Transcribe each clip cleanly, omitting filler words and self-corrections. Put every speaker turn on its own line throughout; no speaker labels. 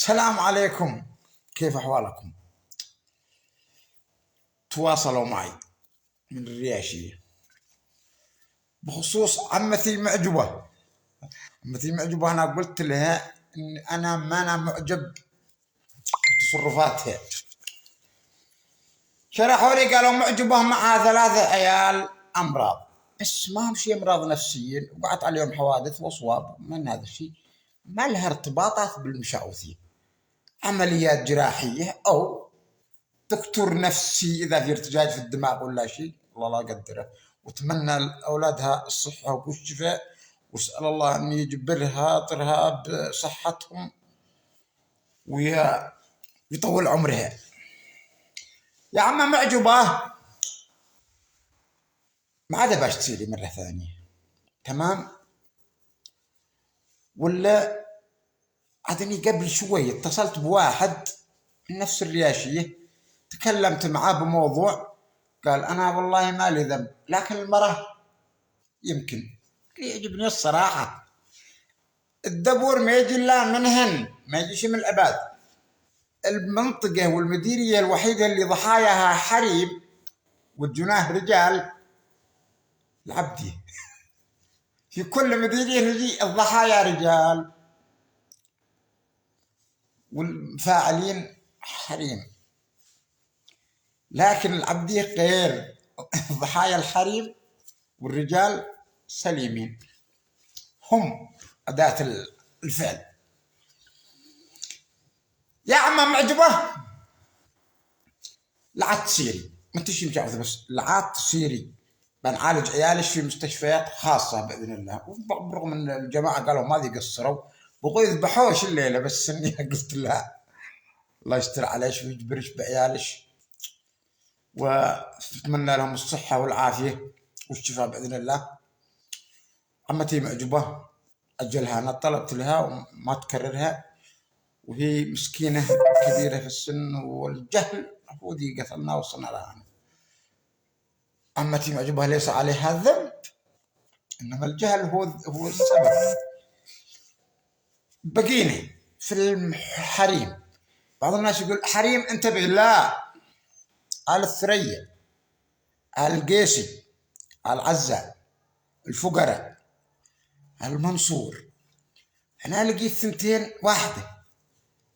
السلام عليكم، كيف أحوالكم؟ تواصلوا معي من الرياشية بخصوص عمتي معجبة. أنا قلت لها إن أنا ما أنا معجب بتصرفاتها. شرحوا لي قالوا معجبة مع 3 عيال أمراض، بس ما هم شيء أمراض نفسيين، وقعت عليهم حوادث وأصواب من هذا الشيء، ما لها ارتباطات بالمشاوثين، عمليات جراحية أو دكتور نفسي إذا في ارتجاج في الدماغ ولا شيء، الله لا يقدره. وتمنى لأولادها الصحة والشفاء، واسأل الله أن يجبرها طرها بصحتهم ويطول عمرها. يا عم معجبة، ما عاد باش تصيري مرة ثانية، تمام؟ ولا عادني قبل شوي اتصلت بواحد من نفس الرياشية، تكلمت معاه بموضوع، قال أنا والله ما لي ذنب، لكن المرأة يمكن. يعجبني الصراحة، الدبور ما يجي إلا منهن، ما يجيش من العباد. المنطقة والمديرية الوحيدة اللي ضحاياها حريم والجناه رجال العبدي. في كل مديرية نجي الضحايا رجال والفاعلين حريم، لكن العبدي غير. ضحايا الحريم والرجال سليمين، هم أداة الفعل. يا عم معجبة، لا تصيري ما انتش مجاوزة، بس لا تصيري بنعالج عيالش في مستشفيات خاصة بإذن الله. وبرغم ان الجماعة قالوا ما ذي قصروا، بغوا يذبحوش الليلة، بس اني قلت لها الله يستر عليش ويجبرش بعيالش، واتمنى لهم الصحة والعافية والشفاء بإذن الله. عمتي معجبة أجلها، أنا طلبت لها وما تكررها، وهي مسكينة كبيرة في السن، والجهل هو ذي قتلنا وصلنا لها. عمتي معجبة ليس عليها ذنب، إنما الجهل هو السبب. بقينا في الحريم، بعض الناس يقول حريم انتبه، لا، آل الثريا، آل القيسي، آل عزة، الفقراء، المنصور. أنا لقيت ثنتين واحدة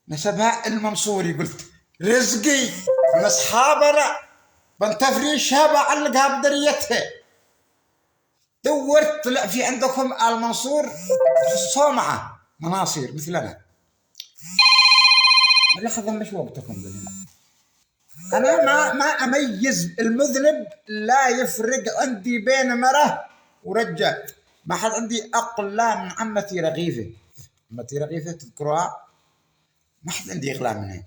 نسبها المنصوري، قلت رزقي من أصحابنا بنتفريشها بعلقها بدريتها. دورت طلع في عندكم آل منصور في الصومعة مناصير مثلنا. ياخذ مش وقتكم بالله. أنا ما أميز المذنب، لا يفرق عندي بين مرة ورجال. ما حد عندي أقلى من عمتي رغيفة. عمتي رغيفة تذكروها؟ ما حد عندي أغلى منها.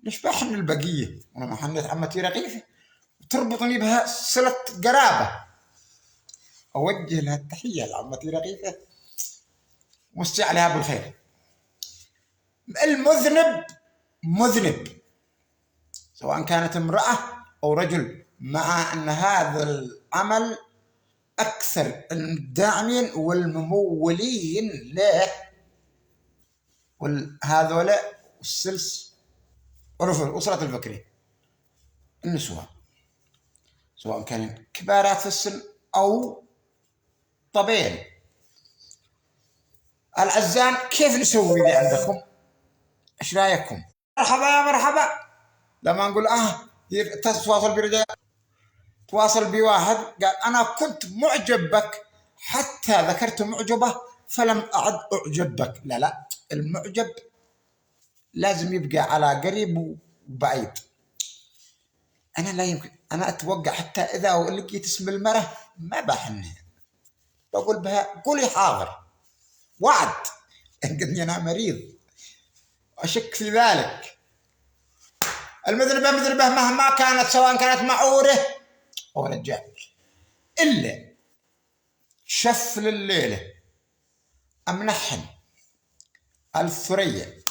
ليش بحن البقية وأنا ما حنيت عمتي رغيفة وتربطني بها صلة قرابة. أوجه لها التحية لعمتي رغيفة، ومسي عليها بالخير. المذنب مذنب، سواء كانت امرأة أو رجل، مع أن هذا العمل أكثر الداعمين والممولين له وهذولا السلس الأسرة الفكرية، النسوان، سواء كانوا كبارات في السن أو طبيعي. العزان كيف نسوي ذي عندكم؟ إيش رأيكم؟ مرحبا يا مرحبا. لما نقول تواصل برجال، تواصل بواحد قال أنا كنت معجب بك حتى ذكرت معجبة فلم أعد أعجب بك. لا، المعجب لازم يبقى على قريب وبعيد. أنا لا يمكن، أنا أتوقع حتى إذا لقيت اسم المرة ما بحنها، بقول بها قولي حاضر، وعد. قلني أنا مريض أشك في ذلك. المذنبة مذنبة مهما كانت، سواء كانت معورة أو رجال، إلا شفل الليلة أمنحن الثريا،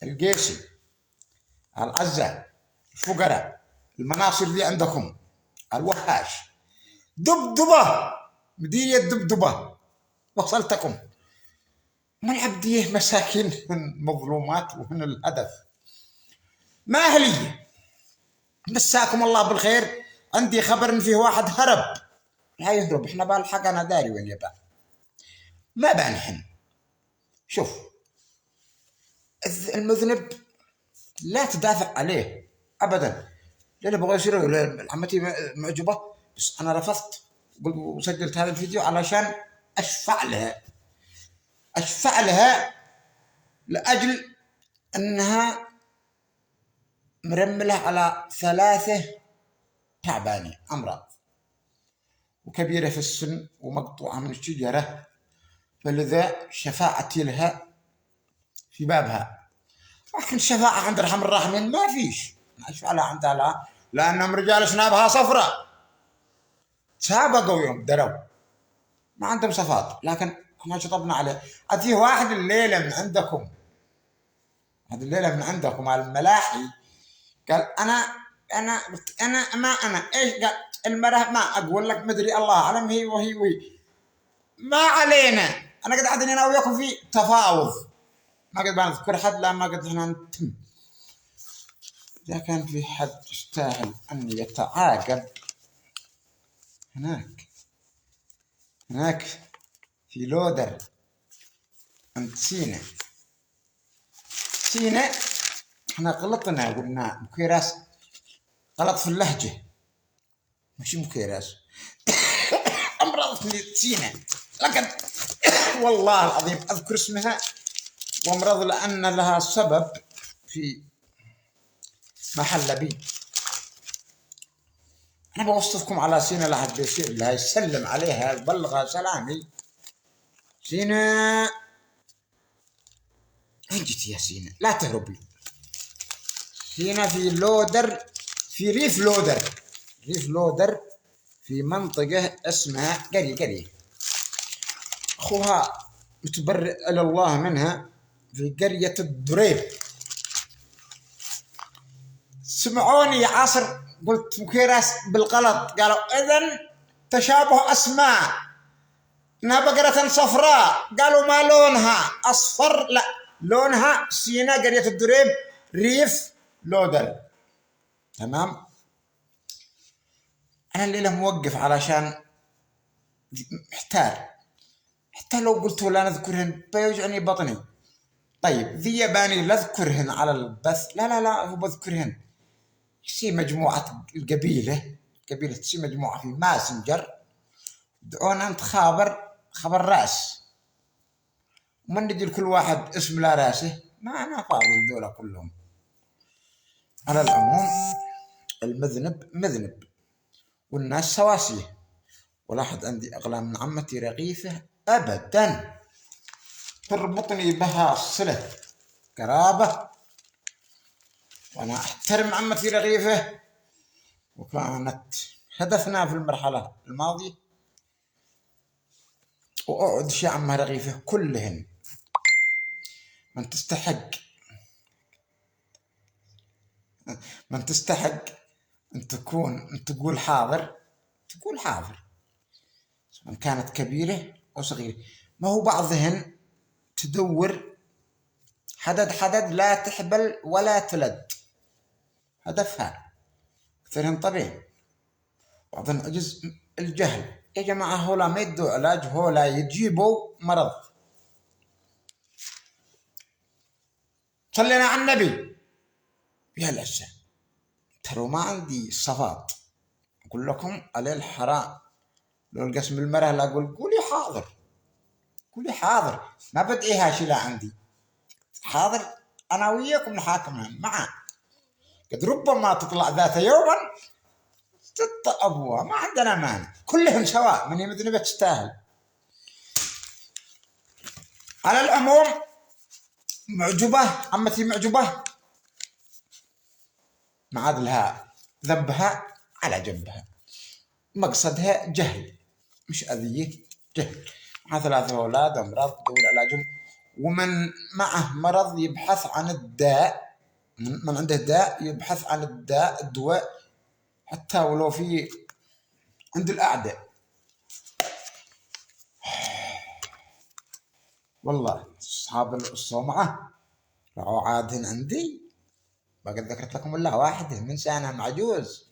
القيسي، العزة، الفقراء، المناصر اللي عندكم، الوحاش، دبدبة مديرية دبدبة وصلتكم. ما العبدية مساكين مظلومات وهن الهدف. ما أهلية. مساكم الله بالخير. عندي خبر إن فيه واحد هرب. لا يهرب، إحنا بالحق أنا داري وين يبان. ما بانحن. شوف، المذنب لا تدافع عليه أبدا. لأنه بغى يصير عمتي معجبة، بس أنا رفضت وسجلت هذا الفيديو علشان أشفع لها. أشفع لها لأجل أنها مرملة على 3 تعبانة أمراض، وكبيرة في السن ومقطوعة من الشجرة، فلذا شفاعتي لها في بابها. لكن الشفاعة عند أرحم الراحمين ما فيش. أشفع لها عندها لا، لأنهم رجال شنابها صفراء، سابقوا يوم دروا ما عندهم صفات. لكن احنا شطبنا عليه. أتيه واحد الليلة من عندكم، هذه الليلة من عندكم على الملاحي، قال أنا ما أنا إيش؟ قال المرأة ما أقول لك مدري الله أعلم، هي وهي ما علينا. أنا قد عدني أنا وياكم في تفاوض، ما قد بنذكر حد، لا ما قد احنا نتم. إذا كان في حد يستاهل أن يتعاقب، هناك في لودر عند سينا. احنا غلطنا، قلنا مكيراس، غلط في اللهجة، مش مكيراس. أمرضتني سينا، لكن والله العظيم أذكر اسمها وامرض لأن لها سبب في محل بي. أنا بوصفكم على سينا لحد بيصير لها يسلم عليها بلغها سلامي. سينا وين جيت يا سينا؟ لا تهربي. سينا في لودر، في ريف لودر في منطقة اسمها قرية أخوها متبرئ إلى الله منها في قرية الدريب. سمعوني عصر قلت مكيراس بالغلط، قالوا إذن تشابه أسماء، إنها بقرة صفراء. قالوا ما لونها أصفر؟ لا، لونها سينا قرية الدريب ريف لودر. تمام. أنا الليلة موقف علشان محتار. حتى لو قلت لا نذكرهن بيوجعني بطني. طيب ذي يباني لا أذكرهن على البث، لا هو بذكرهن. يصير مجموعة القبيلة تصير مجموعة في ماسنجر، دعونا أنت خبر رأس، وما ندي لكل واحد اسم لا راسه. ما أنا فاضي ذولا كلهم. على العموم المذنب مذنب والناس سواسية، ولا أحد عندي أغلى من عمتي رغيفة أبدا. تربطني بها صلة قرابة، وأنا أحترم عمتي رغيفة، وكانت هدفنا في المرحلة الماضية. وأعد شي عمها رغيفة كلهن من تستحق أن تقول حاضر، سواء كانت كبيرة أو صغيرة. ما هو بعضهن تدور حدد لا تحبل ولا تلد، هدفها كثيرهن طبيعي. بعضهن عجز الجهل. يا جماعة هولا ما يدوا علاج، هولا يجيبوا مرض. صلينا على النبي. يا لسه ترى ما عندي صفات أقول لكم عليه الحرام. لو القسم المرأة لا أقول قولي حاضر، ما بدعيها شي لا عندي حاضر. أنا وياكم نحاكمها معا، قد ربما تطلع ذات يوما أبوها، ما عندنا مانع، كلهم سواء، من يمذنبة تستاهل. على العموم معجبة عمتي، معجبة ما عاد لها ذنبها على جنبها، مقصدها جهل مش أذية، جهل. مع 3 أولاد أمراض تدور علاجهم، ومن معه مرض يبحث عن الداء، من عنده داء يبحث عن الدواء حتى ولو في عند الأعداء. والله أصحاب الصومعة راحوا عادين عندي، ما قد ذكرت لكم إلا واحدة من سنة معجوز،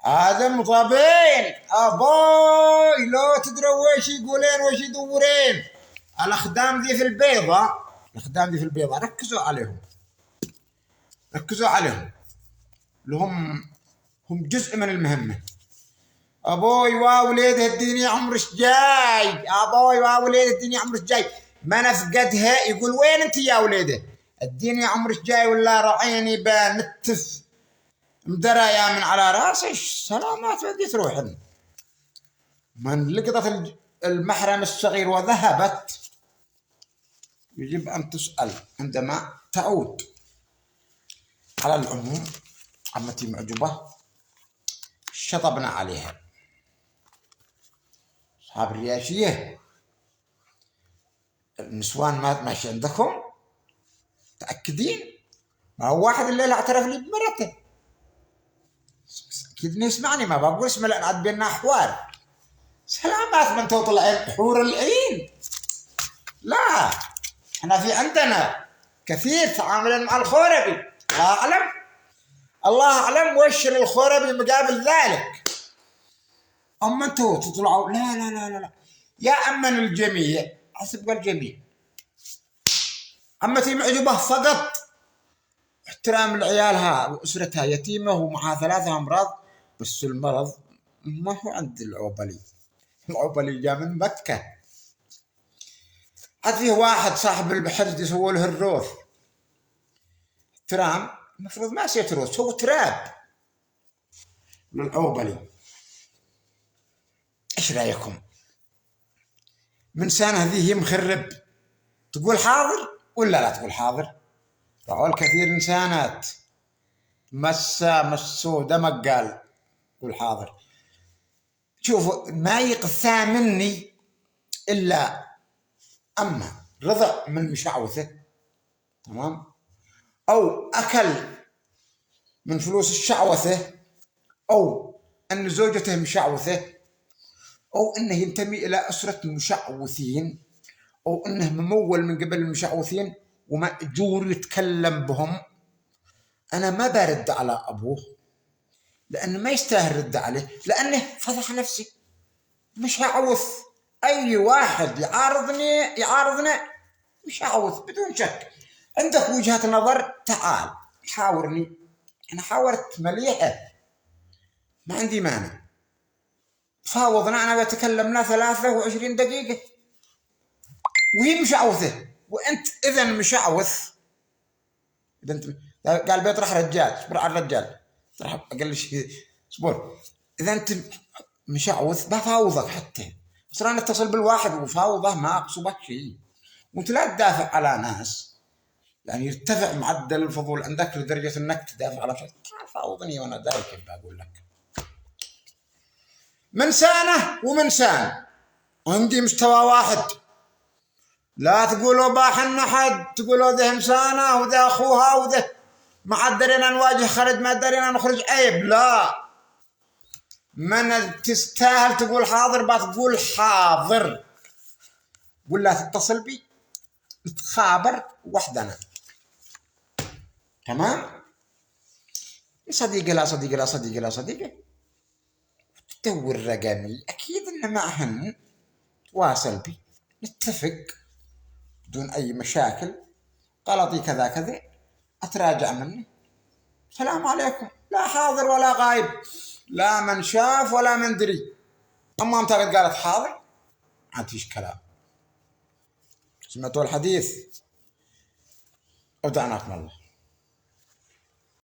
هذا مصابين أبوي لو تدروا وش يقولين وش يدورين. الأخدام ذي في البيضة، الأخدام ذي في البيضة ركزوا عليهم، ركزوا عليهم، لهم هم جزء من المهمة. أبوي ووليده الدنيا عمرش جاي، أبوي ووليده الدنيا عمرش جاي، ما نفقدها يقول وين أنت يا وليده الدنيا عمرش جاي ولا رعيني بنتف مدرايا من على راسي سلامات بدي تروحن. من لقطت المحرم الصغير وذهبت يجب أن تسأل عندما تعود. على العموم عمتي معجبة شطبنا عليها. أصحاب الرياشية النسوان ما ماشي عندكم تأكدين؟ ما هو واحد الليلة اعترف لي بمرته، أكيد يسمعني، ما بقول اسمه لأن عاد بيننا حوار. سلامات من تطلع حور العين، لا احنا في عندنا كثير تعاملا مع الخوربي، الله أعلم، الله أعلم وش الخوربي مقابل ذلك. أما أنتوا تطلعوا لا لا لا لا يا أمن الجميع حسب الجميع. عمتي معجبة فقط احترام لعيالها وأسرتها، يتيمة ومعها 3 أمراض، بس المرض ما هو عند العوبلي، العوبلي جاء من مكة. عاد فيه واحد صاحب البحر يسووا له الروث ترام، المفروض ما يصير روث، هو تراب للعوبلي. ايش رايكم؟ من سنة هذه مخرب، تقول حاضر ولا لا تقول حاضر؟ راحوا الكثير انسانات مسوا دمك قال قول حاضر. شوفوا ما يقثى مني الا اما رضع من مشعوثه، تمام، او اكل من فلوس الشعوثه، او ان زوجته مشعوثه، او انه ينتمي الى اسره المشعوثين، او انه ممول من قبل المشعوثين ومأجور يتكلم بهم. انا ما برد على ابوه لانه ما يستاهل رد عليه، لانه فضح نفسي، مش هعوث. اي واحد يعارضنا مش هعوث بدون شك. عندك وجهة نظر تعال حاورني، انا حاورت مليحة ما عندي مانع، فاوضنا، انا بتكلمنا 23 دقيقة وهي مشعوثة، وانت اذا مشعوث، اذا انت قال بيطرح رجال اصبر على الرجال راح اقل شيء اصبر، اذا انت مشعوذ بفاوضك حتى، بس انا اتصل بالواحد وفاوضه ما اقصبك شيء، وانت لا تدافع على ناس يعني يرتفع معدل الفضول عندك لدرجه انك تدافع على شيء. فاوضني وانا دايك بقول لك من سانه ومن سان عندي مستوى واحد. لا تقولوا باحن احد، تقولوا ذا انسانه وذا اخوها وذا ما درينا نواجه خرج ما درينا نخرج عيب، لا من تستاهل تقول حاضر بتقول حاضر، ولا تتصل بي نتخابر وحدنا، تمام؟ صديقي لا صديقي لا صديقي لا صديقي تدور رقمي اكيد ان معهن تواصل بي نتفق بدون اي مشاكل، غلطي كذا كذا اتراجع مني، السلام عليكم، لا حاضر ولا غايب، لا من شاف ولا من دري. اما انت قالت حاضر ما فيش كلام. سمعتوا الحديث ودعناكم الله.